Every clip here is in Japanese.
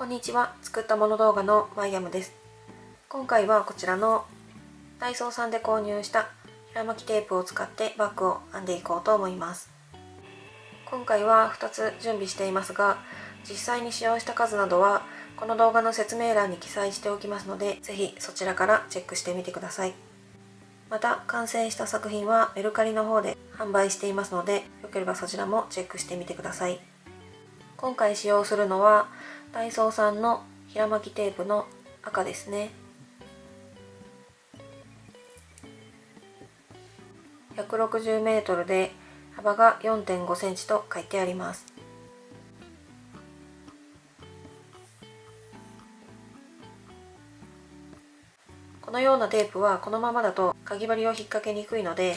んにちは。作ったもの動画のマイヤムです。今回はこちらのダイソーさんで購入した平巻きテープを使ってバッグを編んでいこうと思います。今回は2つ準備していますが、実際に使用した数などはこの動画の説明欄に記載しておきますので、ぜひそちらからチェックしてみてください。また完成した作品はメルカリの方で販売していますので、よければそちらもチェックしてみてください。今回使用するのはダイソーさんの平巻きテープの赤ですね。160m で幅が 4.5 センチと書いてあります。このようなテープはこのままだとかぎ針を引っ掛けにくいので、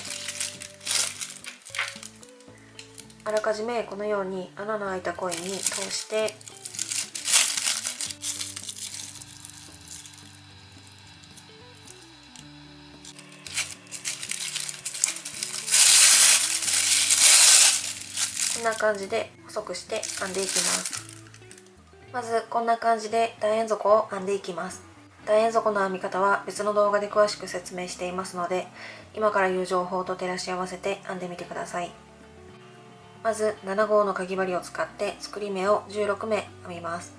あらかじめこのように穴の開いたコインに通してこんな感じで細くして編んでいきます。まずこんな感じで楕円底を編んでいきます。楕円底の編み方は別の動画で詳しく説明していますので、今から言う情報と照らし合わせて編んでみてください。まず7号のかぎ針を使って作り目を16目編みます。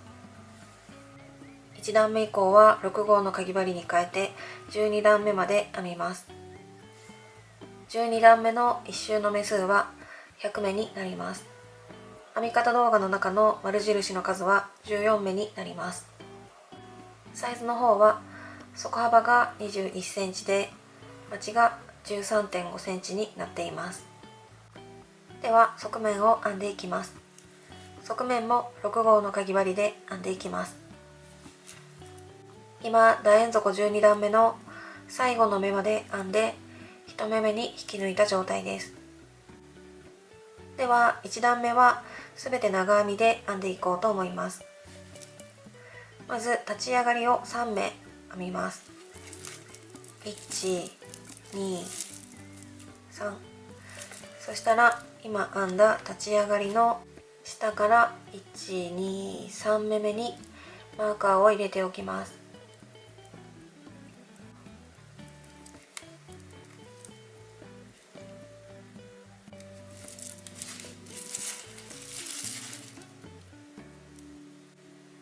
1段目以降は6号のかぎ針に変えて12段目まで編みます。12段目の1周の目数は100目になります。編み方動画の中の丸印の数は14目になります。サイズの方は底幅が21センチでまちが 13.5 センチになっています。では側面を編んでいきます。側面も6号のかぎ針で編んでいきます。今楕円底12段目の最後の目まで編んで1目目に引き抜いた状態です。では1段目はすべて長編みで編んでいこうと思います。まず立ち上がりを3目編みます。1、2、3。そしたら今編んだ立ち上がりの下から1、2、3目目にマーカーを入れておきます。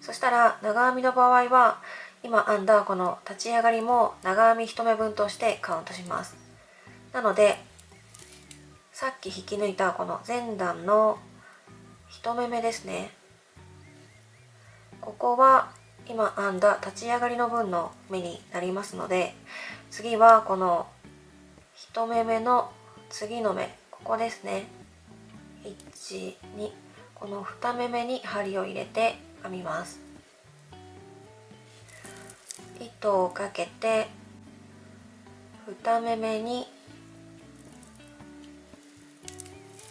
そしたら長編みの場合は今編んだこの立ち上がりも長編み1目分としてカウントします。なのでさっき引き抜いたこの前段の1目目ですね。ここは今編んだ立ち上がりの分の目になりますので、次はこの1目目の次の目、ここですね。1、2、この2目目に針を入れて編みます。糸をかけて2目目に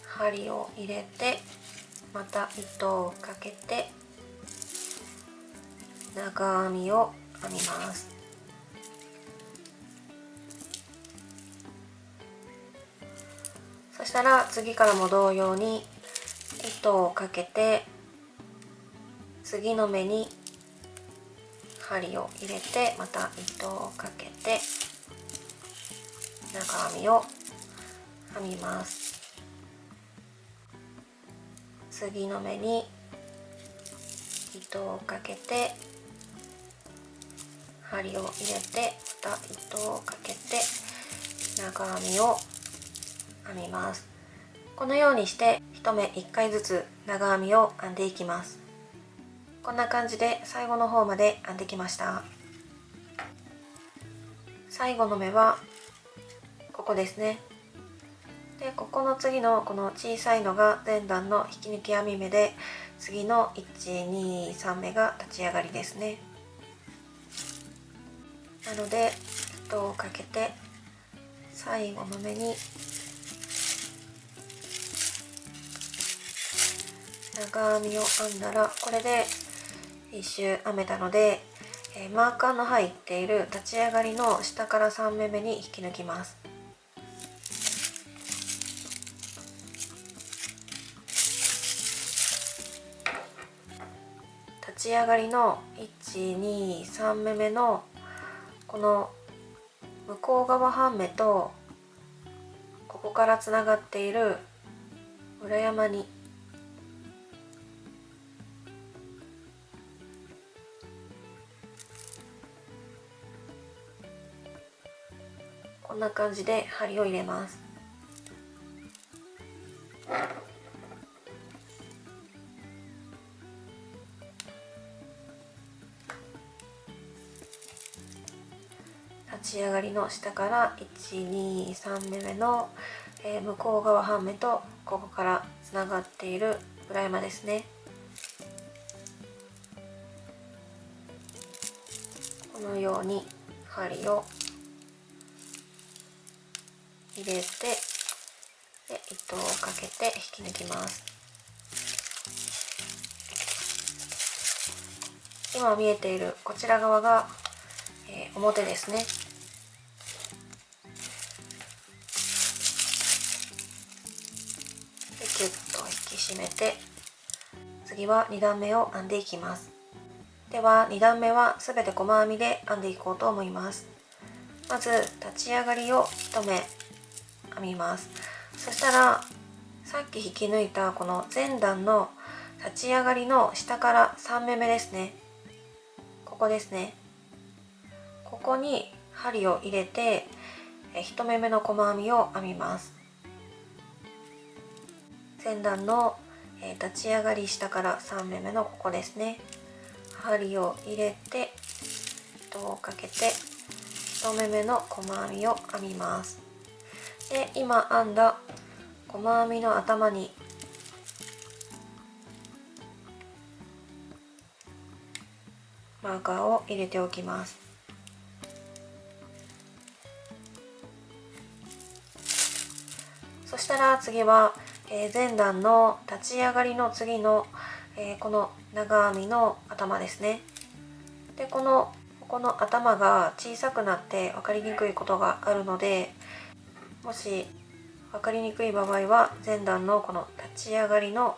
針を入れて、また糸をかけて長編みを編みます。そしたら次からも同様に糸をかけて次の目に針を入れて、また糸をかけて長編みを編みます。次の目に糸をかけて針を入れて、また糸をかけて長編みを編みます。このようにして1目1回ずつ長編みを編んでいきます。こんな感じで最後の方まで編んできました。最後の目はここですね。でここの次のこの小さいのが前段の引き抜き編み目で、次の1、2、3目が立ち上がりですね。なので糸をかけて最後の目に長編みを編んだら、これで1周編めたので、マーカーの入っている立ち上がりの下から3目目に引き抜きます。立立ち上がりの123目目のこの向こう側半目とここからつながっている裏山にこんな感じで針を入れます。立ち上がりの下から123目目の、向こう側半目とここからつながっている裏山ですね。このように針を入れて、で糸をかけて引き抜きます。今見えているこちら側が、表ですね。でキュッと引き締めて、次は2段目を編んでいきます。では2段目はすべて細編みで編んでいこうと思います。まず立ち上がりを1目編みます。そしたらさっき引き抜いたこの前段の立ち上がりの下から3目目ですね。ここですね。ここに針を入れて1目目の細編みを編みます。前段の立ち上がり下から3目目のここですね。針を入れて糸をかけて1目目の細編みを編みます。で今編んだ細編みの頭にマーカーを入れておきます。そしたら次は前段の立ち上がりの次のこの長編みの頭ですね。でここの頭が小さくなって分かりにくいことがあるので、もし分かりにくい場合は前段のこの立ち上がりの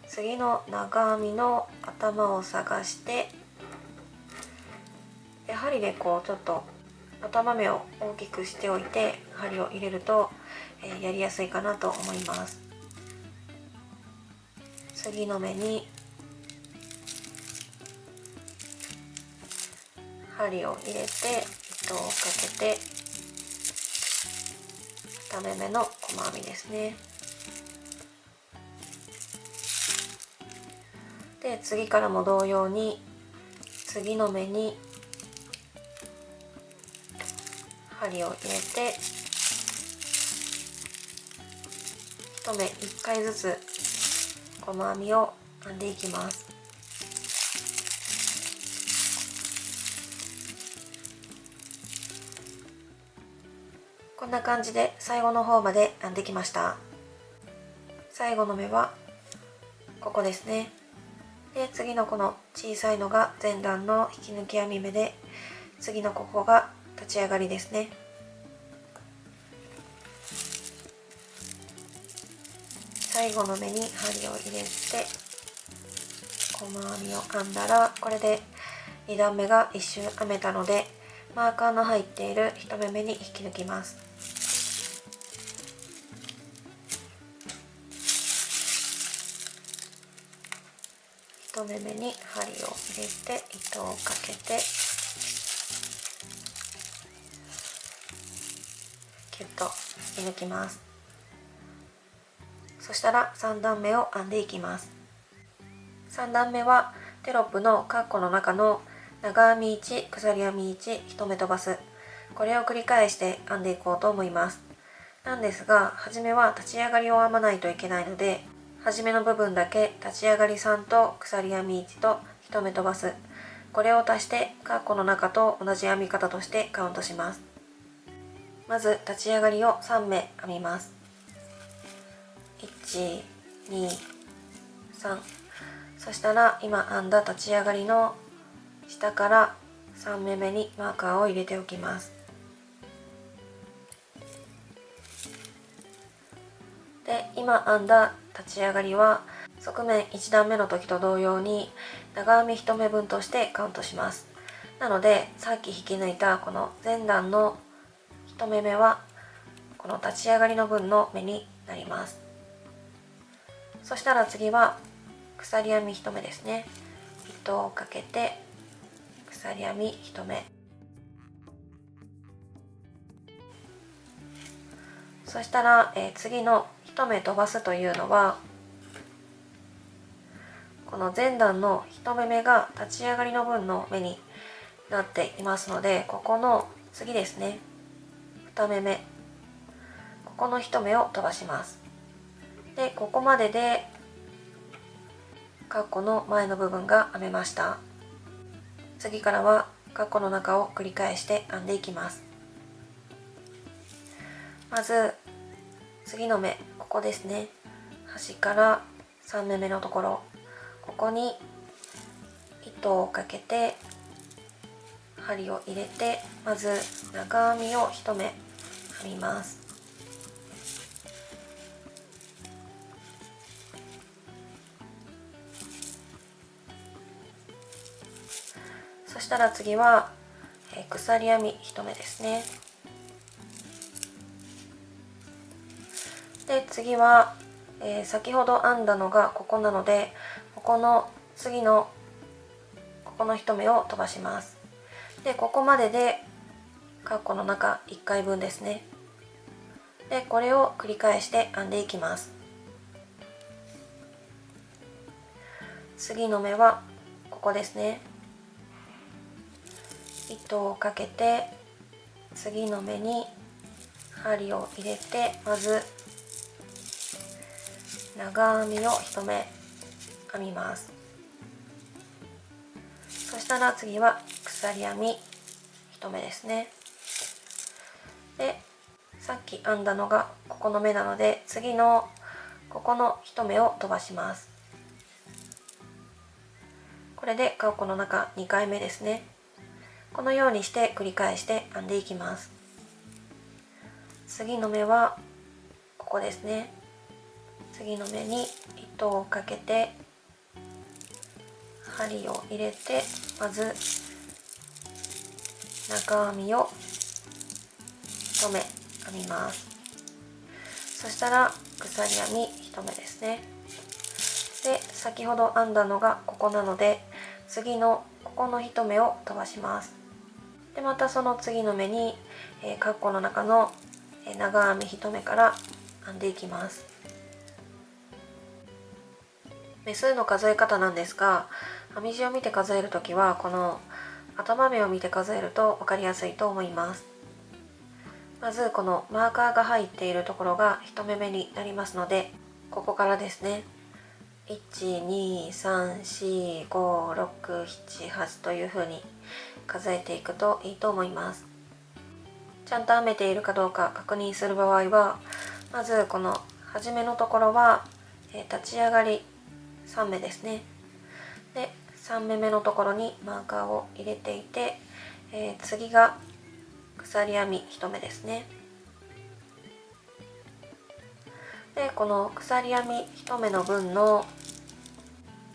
次の長編みの頭を探して針でこうちょっと頭目を大きくしておいて針を入れるとやりやすいかなと思います。次の目に針を入れて糸をかけて2目目の細編みですね。で次からも同様に次の目に針を入れて1目1回ずつ細編みを編んでいきます。こんな感じで最後の方まで編んできました。最後の目はここですね。で次のこの小さいのが前段の引き抜き編み目で、次のここが立ち上がりですね。最後の目に針を入れて細編みを編んだら、これで2段目が一周編めたので、マーカーの入っている1目目に引き抜きます。1目目に針を入れて糸をかけてキュッと引き抜きます。そしたら3段目を編んでいきます。3段目はテロップのカッコの中の長編み1、鎖編み1、1目飛ばす、これを繰り返して編んでいこうと思います。なんですが、初めは立ち上がりを編まないといけないので、初めの部分だけ立ち上がり3と鎖編み1と1目飛ばす、これを足してカッコの中と同じ編み方としてカウントします。まず立ち上がりを3目編みます。1、2、3。そしたら今編んだ立ち上がりの下から3目目にマーカーを入れておきます。で今編んだ立ち上がりは側面1段目の時と同様に長編み1目分としてカウントします。なのでさっき引き抜いたこの前段の1目目はこの立ち上がりの分の目になります。そしたら次は鎖編み1目ですね。糸をかけて鎖編み1目、そしたら、次の1目飛ばすというのはこの前段の1目目が立ち上がりの分の目になっていますので、ここの次ですね、2目目、ここの1目を飛ばします。でここまででカッコの前の部分が編めました。次からはカッコの中を繰り返して編んでいきます。まず次の目、ここですね、端から3目目のところ、ここに糸をかけて針を入れて、まず長編みを1目編みます。そしたら次は鎖編み1目ですね。で次は、先ほど編んだのがここなので、ここの次のここの1目を飛ばします。でここまででカッコの中1回分ですね。でこれを繰り返して編んでいきます。次の目はここですね。糸をかけて次の目に針を入れて、まず長編みを1目編みます。そしたら次は鎖編み1目ですね。でさっき編んだのがここの目なので、次のここの1目を飛ばします。これでカッコの中2回目ですね。このようにして繰り返して編んでいきます。次の目はここですね。次の目に糸をかけて針を入れて、まず長編みを1目編みます。そしたら鎖編み1目ですね。で先ほど編んだのがここなので、次のここの1目を飛ばします。でまたその次の目にカッコの中の長編み1目から編んでいきます。目数の数え方なんですが、編み地を見て数えるときはこの頭目を見て数えると分かりやすいと思います。まずこのマーカーが入っているところが1目目になりますので、ここからですね、123456788というふうに数えていくといいと思います。ちゃんと編めているかどうか確認する場合は、まずこの初めのところは立ち上がり3目ですね。で3目目のところにマーカーを入れていて、次が鎖編み1目ですね。でこの鎖編み1目の分の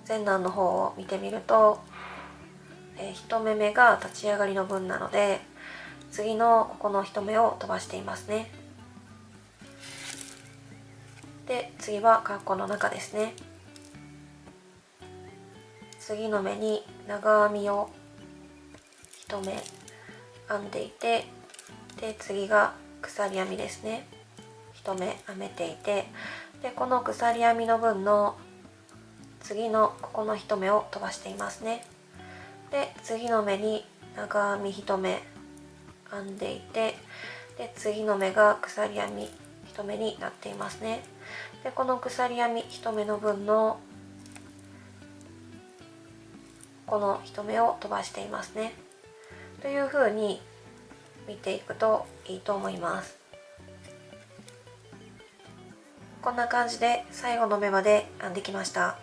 前段の方を見てみると、1目目が立ち上がりの分なので、次のここの1目を飛ばしていますね。で次はカッコの中ですね。次の目に長編みを1目編んでいて、で次が鎖編みですね。1目編めていて、でこの鎖編みの分の次のここの1目を飛ばしていますね。で次の目に長編み1目編んでいて、で次の目が鎖編み1目になっていますね。でこの鎖編み1目の分のこの1目を飛ばしていますね。というふうに見ていくといいと思います。こんな感じで最後の目まで編んできました。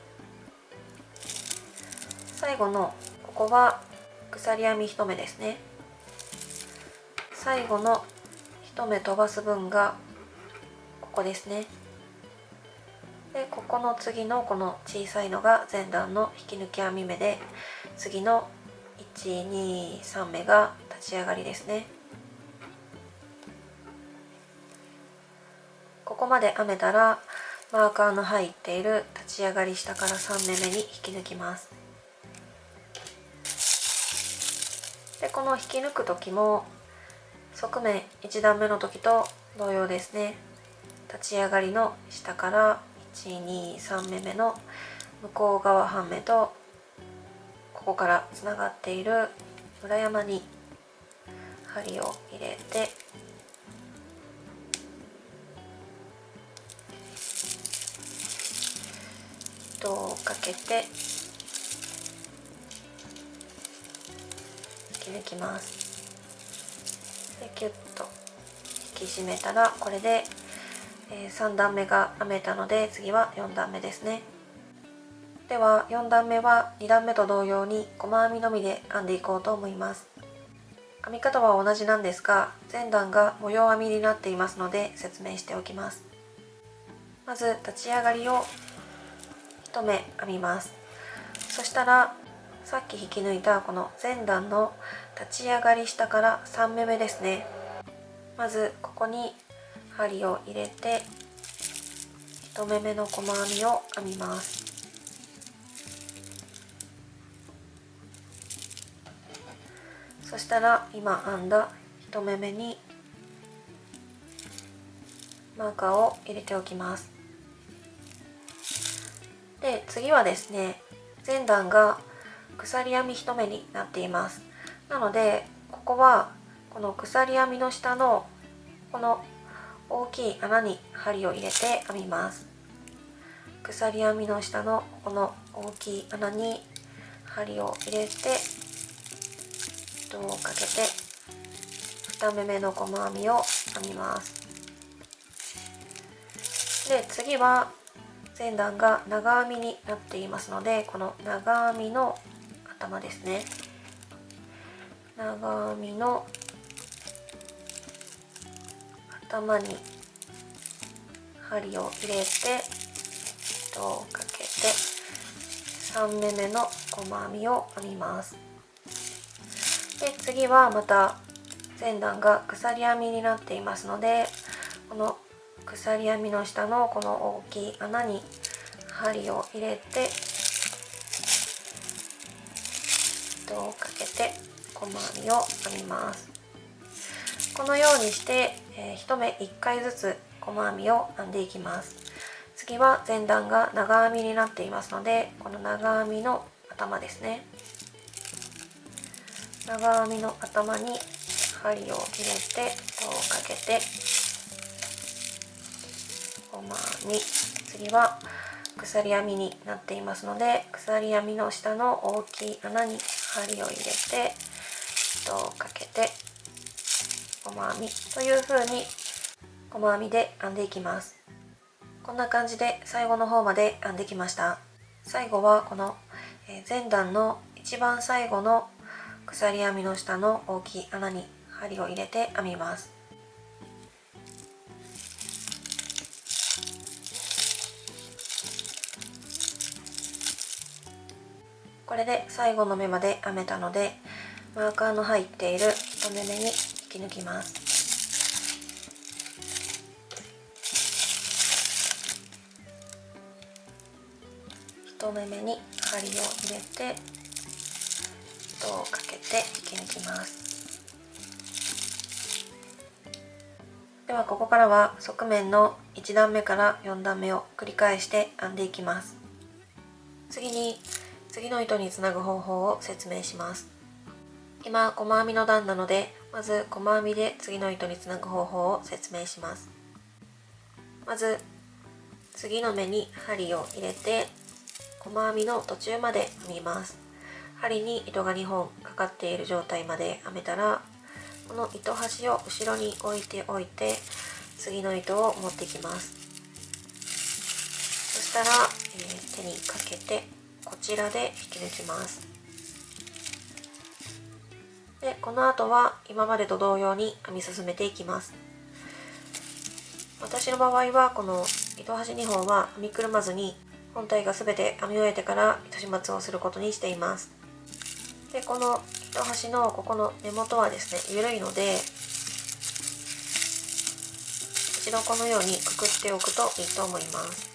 最後のここは鎖編み1目ですね。最後の1目飛ばす分がここですね。でここの次のこの小さいのが前段の引き抜き編み目で、次の123目が立ち上がりですね。ここまで編めたらマーカーの入っている立ち上がり下から3目目に引き抜きます。でこの引き抜く時も側面1段目の時と同様ですね。立ち上がりの下から123目目の向こう側半目とここからつながっている裏山に針を入れて、糸をかけて引き抜きます。でキュッと引き締めたらこれで3段目が編めたので、次は4段目ですね。では4段目は2段目と同様に細編みのみで編んでいこうと思います。編み方は同じなんですが、前段が模様編みになっていますので説明しておきます。まず立ち上がりを1目編みます。そしたらさっき引き抜いたこの前段の立ち上がり下から3目目ですね。まずここに針を入れて1目目の細編みを編みます。そしたら今編んだ1目目にマーカーを入れておきます。で次はですね、前段が鎖編み1目になっています。なのでここはこの鎖編みの下のこの大きい穴に針を入れて編みます。鎖編みの下のこの大きい穴に針を入れて糸をかけて2目目の細編みを編みます。で次は前段が長編みになっていますので、この長編みの頭ですね。長編みの頭に針を入れて糸をかけて3目目の細編みを編みます。で次はまた前段が鎖編みになっていますので、この鎖編みの下のこの大きい穴に針を入れて糸をかけて細編みを編みます。このようにして1目1回ずつ細編みを編んでいきます。次は前段が長編みになっていますので、この長編みの頭ですね。長編みの頭に針を入れて糸をかけて細編み、次は鎖編みになっていますので、鎖編みの下の大きい穴に針を入れて糸をかけて細編みという風に細編みで編んでいきます。こんな感じで最後の方まで編んできました。最後はこの前段の一番最後の鎖編みの下の大きい穴に針を入れて編みます。これで最後の目まで編めたので、マーカーの入っている1目目に引き抜きます。1目目に針を入れて糸をかけて引き抜きます。ではここからは側面の1段目から4段目を繰り返して編んでいきます。次に次の糸につなぐ方法を説明します。今細編みの段なので、まず細編みで次の糸につなぐ方法を説明します。まず次の目に針を入れて細編みの途中まで編みます。針に糸が2本かかっている状態まで編めたら、この糸端を後ろに置いておいて次の糸を持ってきます。そしたら、手にかけてこちらで引き抜きます。でこの後は今までと同様に編み進めていきます。私の場合はこの糸端2本は編みくるまずに本体が全て編み終えてから糸始末をすることにしています。でこの糸端のここの根元はですね緩いので、一度このようにくくっておくといいと思います。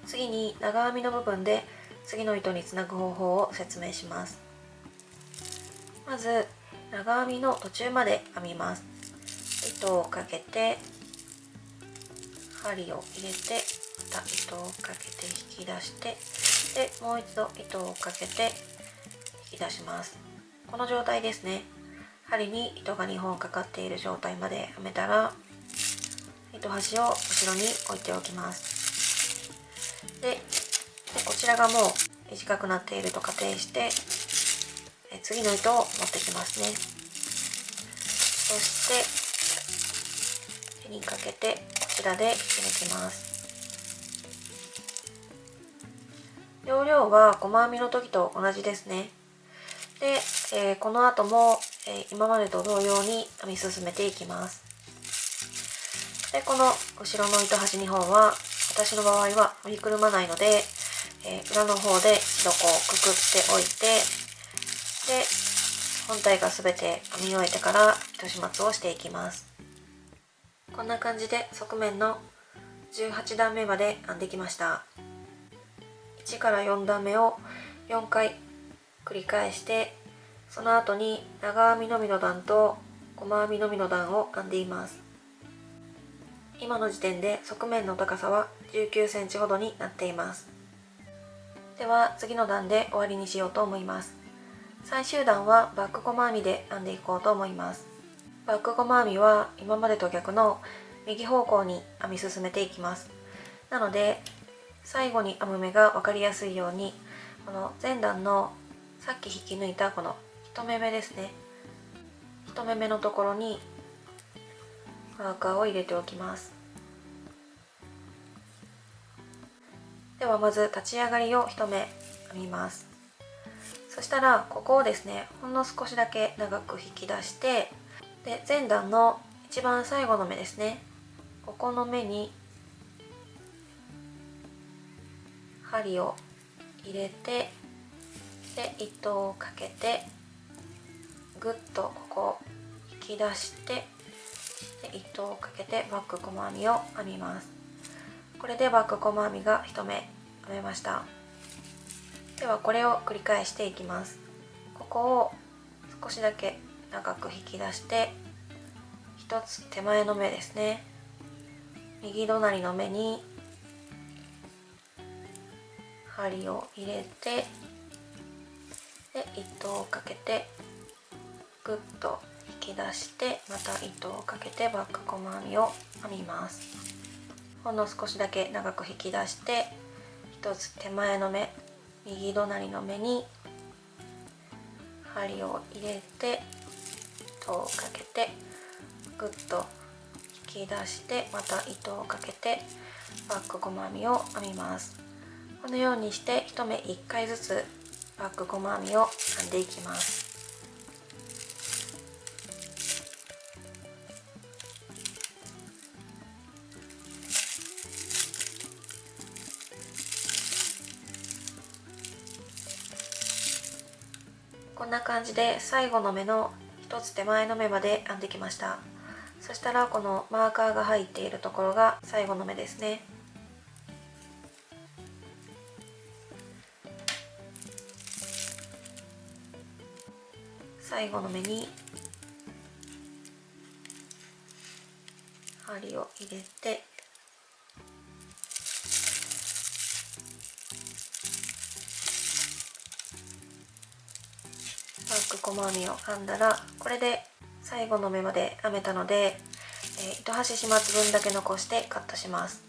次に長編みの部分で次の糸につなぐ方法を説明します。まず長編みの途中まで編みます。糸をかけて針を入れて、また糸をかけて引き出して、でもう一度糸をかけて引き出します。この状態ですね。針に糸が2本かかっている状態まで編めたら、糸端を後ろに置いておきます。でこちらがもう短くなっていると仮定して次の糸を持ってきますね。そして手にかけてこちらで引き抜きます。要領は細編みの時と同じですね。で、この後も、今までと同様に編み進めていきます。でこの後ろの糸端2本は私の場合は編みくるまないので、裏の方で一度こうくくっておいて、で本体が全て編み終えてから糸始末をしていきます。こんな感じで側面の18段目まで編んできました。1から4段目を4回繰り返して、その後に長編みのみの段と細編みのみの段を編んでいます。今の時点で側面の高さは19センチほどになっています。では次の段で終わりにしようと思います。最終段はバック細編みで編んでいこうと思います。バック細編みは今までと逆の右方向に編み進めていきます。なので最後に編む目が分かりやすいように、この前段のさっき引き抜いたこの1目目ですね、1目目のところにマーカーを入れておきます。ではまず立ち上がりを1目編みます。そしたらここをですねほんの少しだけ長く引き出して、で前段の一番最後の目ですね、ここの目に針を入れて、で糸をかけてぐっとここを引き出して、で糸をかけてバック細編みを編みます。これでバック細編みが1目編めました。ではこれを繰り返していきます。ここを少しだけ長く引き出して、1つ手前の目ですね、右隣の目に針を入れて、で糸をかけてぐっと引き出して、また糸をかけてバック細編みを編みます。ほんの少しだけ長く引き出して、1つ手前の目右隣の目に針を入れて糸をかけてぐっと引き出して、また糸をかけてバック細編みを編みます。このようにして1目1回ずつバック細編みを編んでいきます。こんな感じで最後の目の1つ手前の目まで編んできました。そしたらこのマーカーが入っているところが最後の目ですね。最後の目に針を入れて、バック細編みを編んだら、これで最後の目まで編めたので、糸端始末分だけ残してカットします。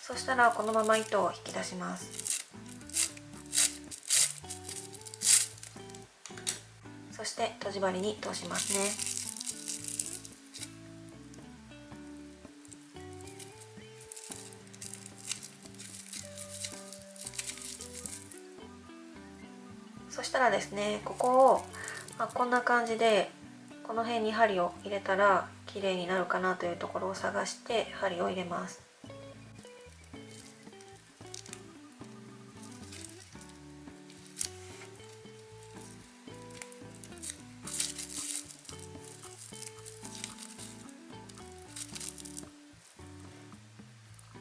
そしたらこのまま糸を引き出します。してとじ針に通しますね。そしたらですね、ここを、こんな感じでこの辺に針を入れたら綺麗になるかなというところを探して針を入れます。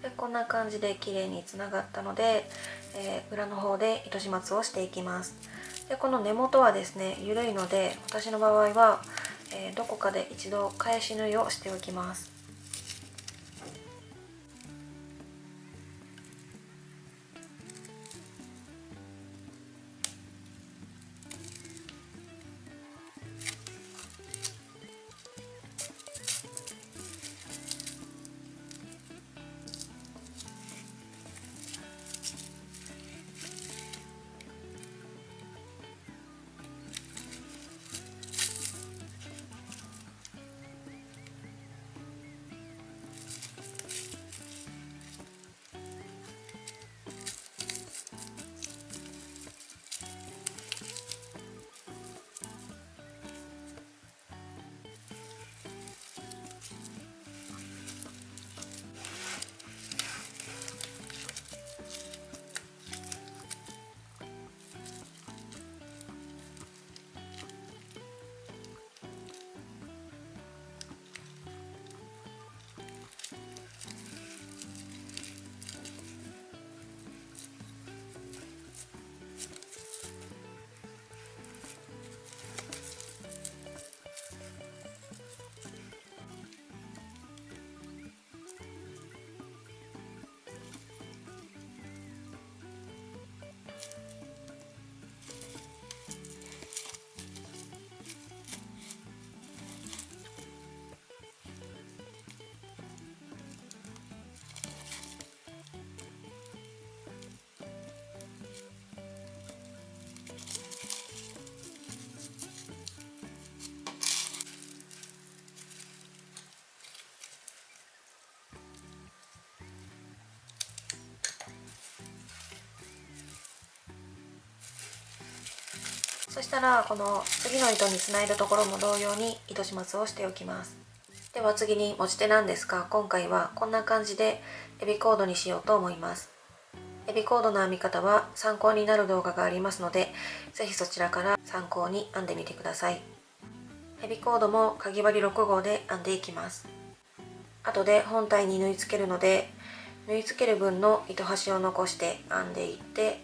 でこんな感じで綺麗につながったので、裏の方で糸始末をしていきます。でこの根元はですね緩いので、私の場合は、どこかで一度返し縫いをしておきます。そしたらこの次の糸につないだところも同様に糸始末をしておきます。では次に持ち手なんですが、今回はこんな感じでエビコードにしようと思います。エビコードの編み方は参考になる動画がありますので、是非そちらから参考に編んでみてください。エビコードもかぎ針6号で編んでいきます。後で本体に縫い付けるので、縫い付ける分の糸端を残して編んでいって、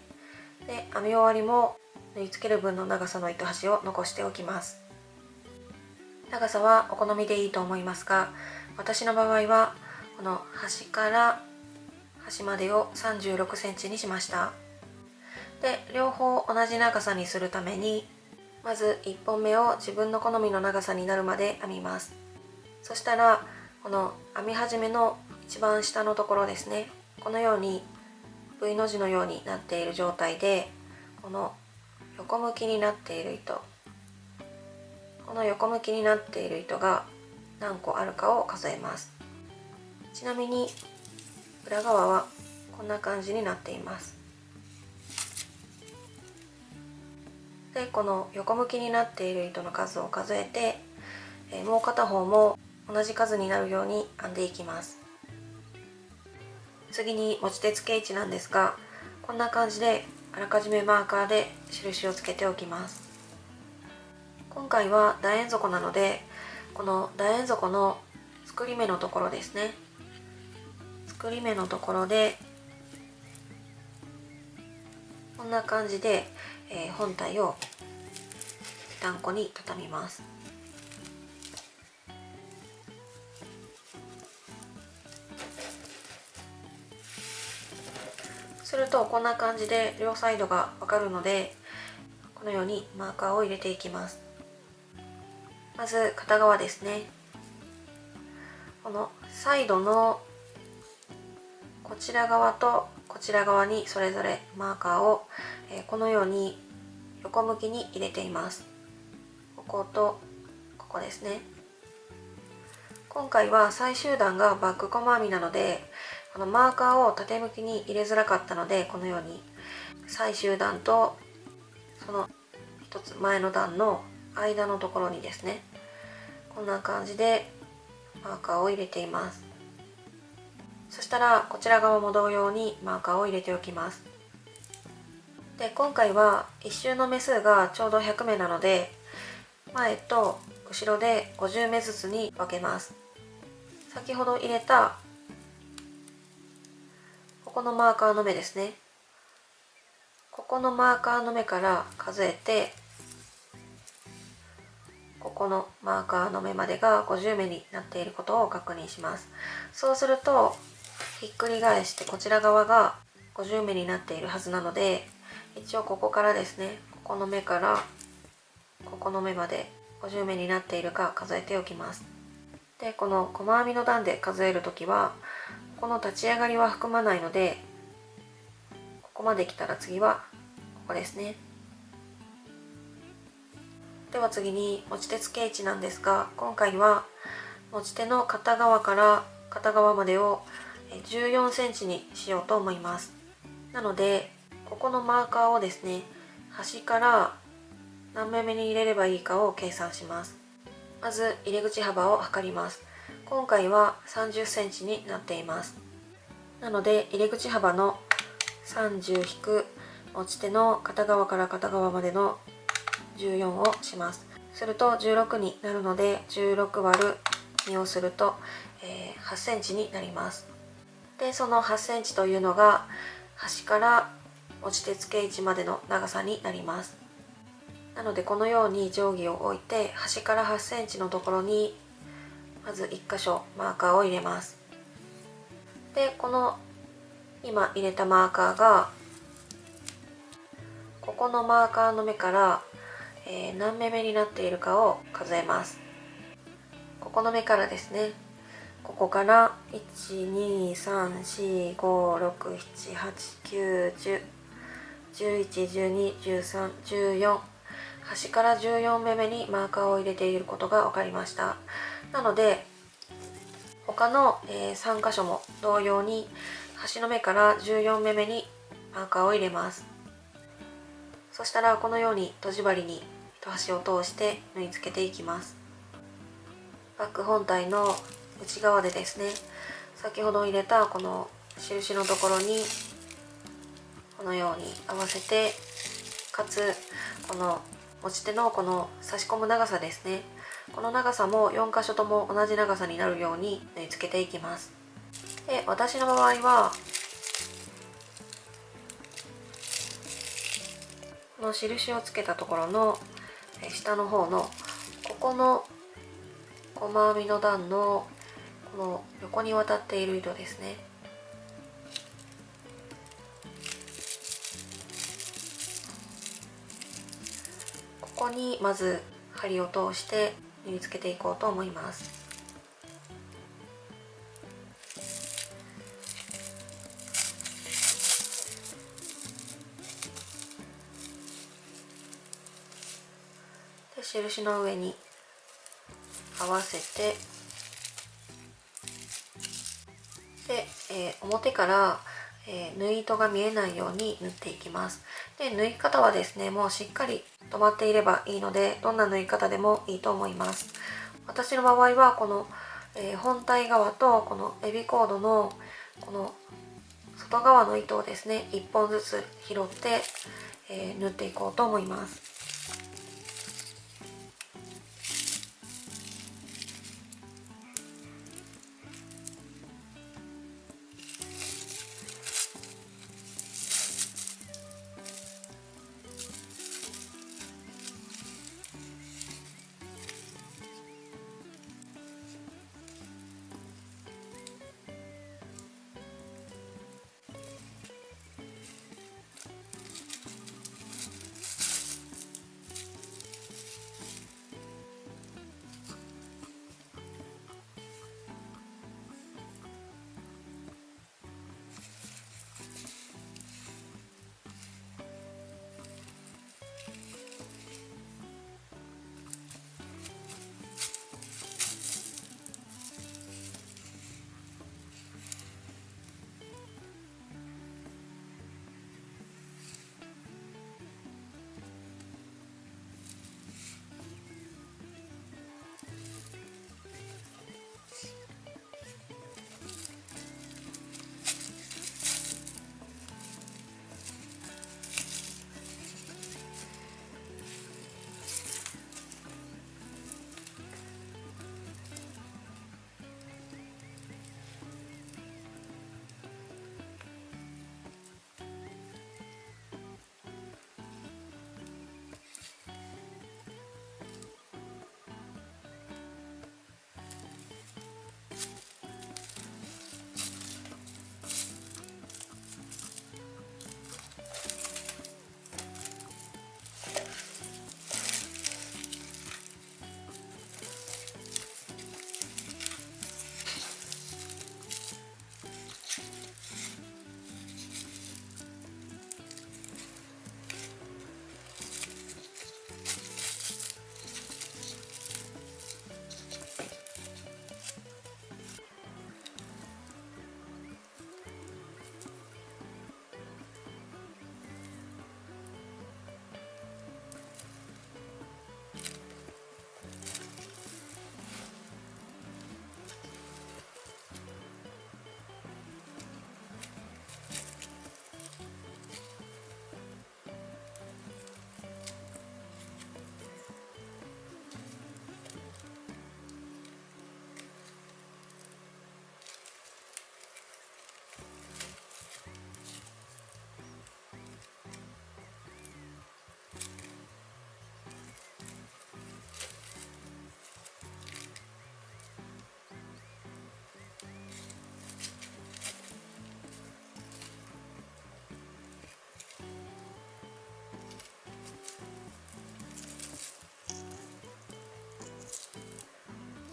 で編み終わりも縫い付ける分の長さの糸端を残しておきます。長さはお好みでいいと思いますが、私の場合はこの端から端までを36センチにしました。で両方同じ長さにするために、まず1本目を自分の好みの長さになるまで編みます。そしたらこの編み始めの一番下のところですね、このように V の字のようになっている状態で、この横向きになっている糸、この横向きになっている糸が何個あるかを数えます。ちなみに裏側はこんな感じになっています。でこの横向きになっている糸の数を数えて、もう片方も同じ数になるように編んでいきます。次に持ち手付け位置なんですが、こんな感じであらかじめマーカーで印をつけておきます。今回は楕円底なので、この楕円底の作り目のところですね、作り目のところでこんな感じで、本体をぺたんこに畳みます。するとこんな感じで両サイドがわかるので、このようにマーカーを入れていきます。まず片側ですね、このサイドのこちら側とこちら側にそれぞれマーカーを、このように横向きに入れています。こことここですね。今回は最終段がバック細編みなので、このマーカーを縦向きに入れづらかったので、このように最終段とその一つ前の段の間のところにですね、こんな感じでマーカーを入れています。そしたらこちら側も同様にマーカーを入れておきます。で、今回は1周の目数がちょうど100目なので、前と後ろで50目ずつに分けます。先ほど入れたここのマーカーの目ですね。ここのマーカーの目から数えて、ここのマーカーの目までが50目になっていることを確認します。そうするとひっくり返してこちら側が50目になっているはずなので、一応ここからですね、ここの目からここの目まで50目になっているか数えておきます。で、この細編みの段で数えるときはこの立ち上がりは含まないので、ここまで来たら次はここですね。では次に持ち手付け位置なんですが、今回は持ち手の片側から片側までを14センチにしようと思います。なのでここのマーカーをですね、端から何目目に入れればいいかを計算します。まず入れ口幅を測ります。今回は30センチになっています。なので入れ口幅の30引く持ち手の片側から片側までの14をします。すると16になるので、16割る2をすると、8センチになります。で、その8センチというのが端から持ち手付け位置までの長さになります。なのでこのように定規を置いて、端から8センチのところにまず1箇所マーカーを入れます。で、この今入れたマーカーがここのマーカーの目から何目目になっているかを数えます。ここの目からですね。ここから1,2,3,4,5,6,7,8,9,10,11,12,13,14端から14目目にマーカーを入れていることが分かりました。なので他の3箇所も同様に端の目から14目目にマーカーを入れます。そしたらこのようにとじ針に糸端を通して縫い付けていきます。バッグ本体の内側でですね、先ほど入れたこの印のところにこのように合わせて、かつこの持ち手のこの差し込む長さですね、この長さも4箇所とも同じ長さになるように縫い付けていきます。で、私の場合はこの印をつけたところの下の方のここの細編みの段のこの横に渡っている糸ですね、ここにまず針を通して縫い付けていこうと思います。で、印の上に合わせて、で、表から、縫い糸が見えないように縫っていきます。で、縫い方はですね、もうしっかり止まっていればいいので、どんな縫い方でもいいと思います。私の場合はこの、本体側とこのエビコードのこの外側の糸をですね、1本ずつ拾って、縫っていこうと思います。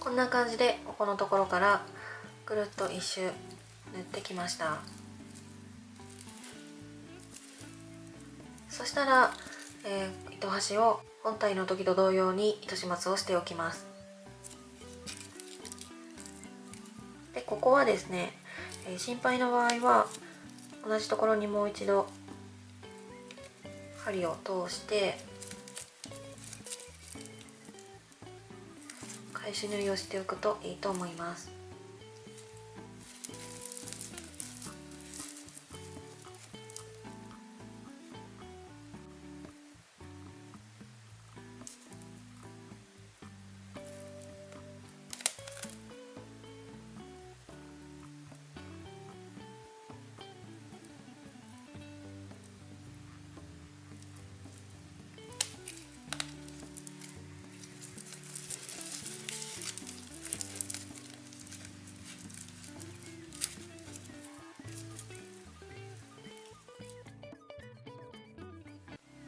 こんな感じでここのところからぐるっと一周縫ってきました。そしたら、糸端を本体の時と同様に糸始末をしておきます。でここはですね、心配な場合は同じところにもう一度針を通して返し縫いをしておくといいと思います。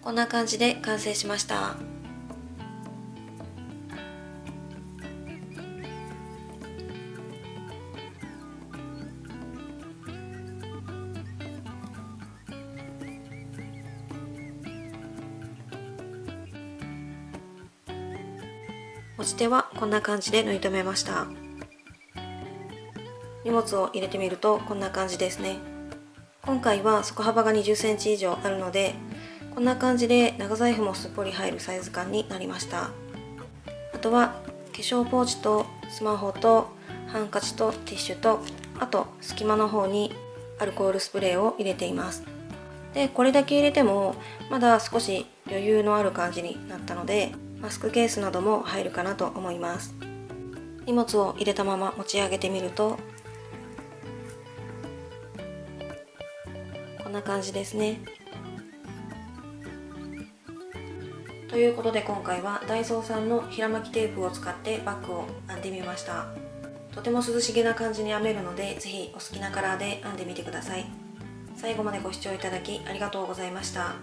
こんな感じで完成しました。持ち手はこんな感じで縫い留めました。荷物を入れてみるとこんな感じですね。今回は底幅が20センチ以上あるので、こんな感じで長財布もすっぽり入るサイズ感になりました。あとは化粧ポーチとスマホとハンカチとティッシュと、あと隙間の方にアルコールスプレーを入れています。でこれだけ入れてもまだ少し余裕のある感じになったので、マスクケースなども入るかなと思います。荷物を入れたまま持ち上げてみるとこんな感じですね。ということで今回はダイソーさんの平巻きテープを使ってバッグを編んでみました。とても涼しげな感じに編めるので、ぜひお好きなカラーで編んでみてください。最後までご視聴いただきありがとうございました。